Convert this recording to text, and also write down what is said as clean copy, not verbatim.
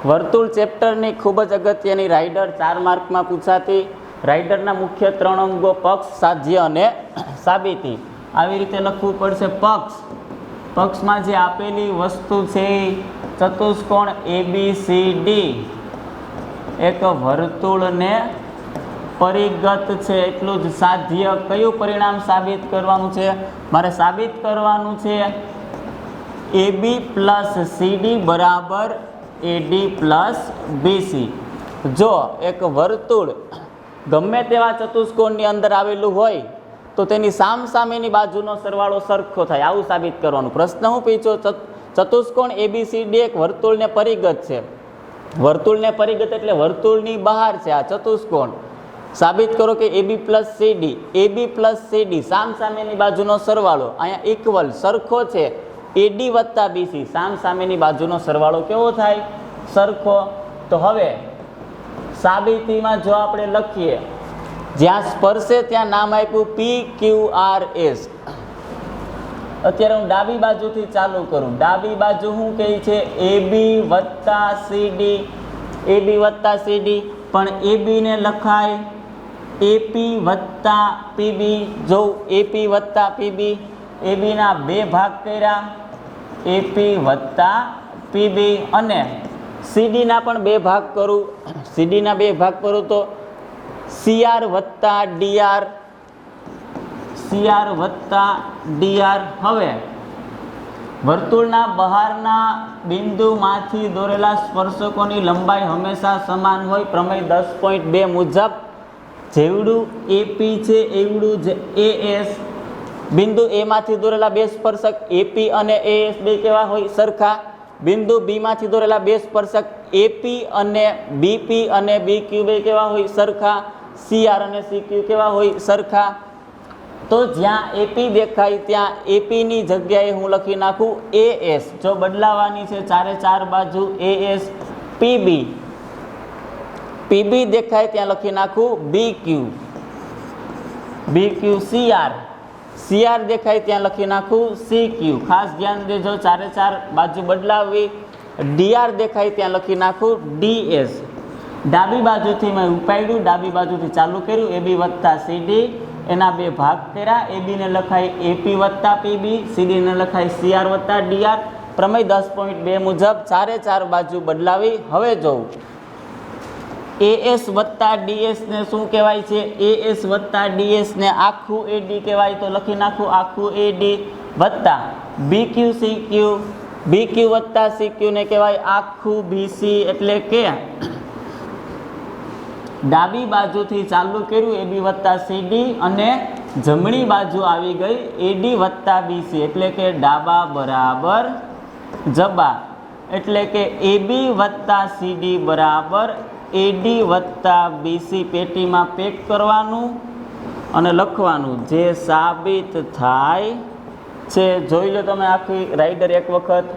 વર્તુળ ચેપ્ટરની ખૂબ જ અગત્યની રાઇડર 4 માર્કમાં પૂછાતી રાઇડરના મુખ્ય 3 અંગો પક્ષ, સાધ્ય અને સાબિતી. આવી રીતે લખવું પડશે. પક્ષમાં જે આપેલી વસ્તુ છે ચતુષ્કોણ ABCD એક વર્તુળને પરિગત છે એટલું જ સાધ્ય. કયું પરિણામ સાબિત કરવાનું છે? મારે સાબિત કરવાનું છે AB પ્લસ CD બરાબર AD પ્લસ BC. જો એક વર્તુળ ગમે તેવા ચતુષ્કોણની અંદર આવેલું હોય તો તેની સામસામેની બાજુનો સરવાળો સરખો થાય, આવું સાબિત કરવાનું. પ્રશ્ન હું પૂછ્યો, ચતુષ્કોણ ABCD એક વર્તુળને પરિગત છે. વર્તુળને પરિગત એટલે વર્તુળની બહાર છે આ ચતુષ્કોણ. સાબિત કરો કે AB પ્લસ CD સામસામેની બાજુનો સરવાળો અહીંયા ઇક્વલ સરખો છે AD વત્તા BC. સામસામેની બાજુનો સરવાળો કેવો થાય? સરખો. તો હવે સાબિતીમાં જો આપણે લખીએ, જ્યાં સ્પર્શે ત્યાં નામ આપ્યું PQRS. અત્યારે હું ડાબી બાજુથી ચાલુ કરું. ડાબી બાજુ શું કહે છે? AB વત્તા CD, પણ AB ને લખાય AP વત્તા PB. જો AP વત્તા PB, AB ના 2 ભાગ કર્યા, AP વત્તા PB, અને CD ના પણ 2 ભાગ કરું. CD ના 2 ભાગ કરું તો CR વત્તા DR. હવે વર્તુળના બહારના બિંદુમાંથી દોરેલા સ્પર્શકોની લંબાઈ હંમેશા સમાન હોય. પ્રમેય 10.2 મુજબ જેવડું AP છે એવડું જ AS. બિંદુ A માંથી દોરેલા 2 સ્પર્શક AP અને AS બે કેવા હોય? સરખા. બિંદુ B માંથી દોરેલા 2 સ્પર્શક AP અને BP અને BQ બે કેવા હોય? સરખા. CR અને CQ કેવા હોય? સરખા. તો જ્યાં AP દેખાય ત્યાં AP ની જગ્યાએ હું લખી નાખું AS. જો બદલાવાની છે ચારે ચાર બાજુ AS. PB દેખાય ત્યાં લખી નાખું BQ. CR દેખાય ત્યાં લખી નાખું CQ. ખાસ ધ્યાન દેજો, ચારે ચાર બાજુ બદલાવવી. DR દેખાય ત્યાં લખી નાખું DS. ડાબી બાજુથી મેં ઉપાડ્યું, ડાબી બાજુથી ચાલુ કર્યું. AB વત્તા CD એના 2 ભાગ કર્યા. AB ને લખાય AP વત્તા PB, CD ને લખાય CR વત્તા DR. પ્રમેય 10.2 મુજબ ચારે ચાર બાજુ બદલાવી. હવે જોઉં AS વત્તા DS ને શું કહેવાય છે? AS વત્તા DS ને આખું AD કહેવાય, તો લખી નાખું આખું AD. વત્તા BQ વત્તા CQ ને કહેવાય આખું BC. એટલે કે ડાબી બાજુથી ચાલુ કર્યું AB વત્તા CD અને જમણી બાજુ આવી ગઈ AD વત્તા BC. એટલે કે ડાબા બરાબર જબા. એટલે કે AB વત્તા CD બરાબર AD વત્તા BC. પેટીમાં પેક કરવાનું અને લખવાનું જે સાબિત થાય છે. જોઈ લો તમે આખી રાઇડર એક વખત.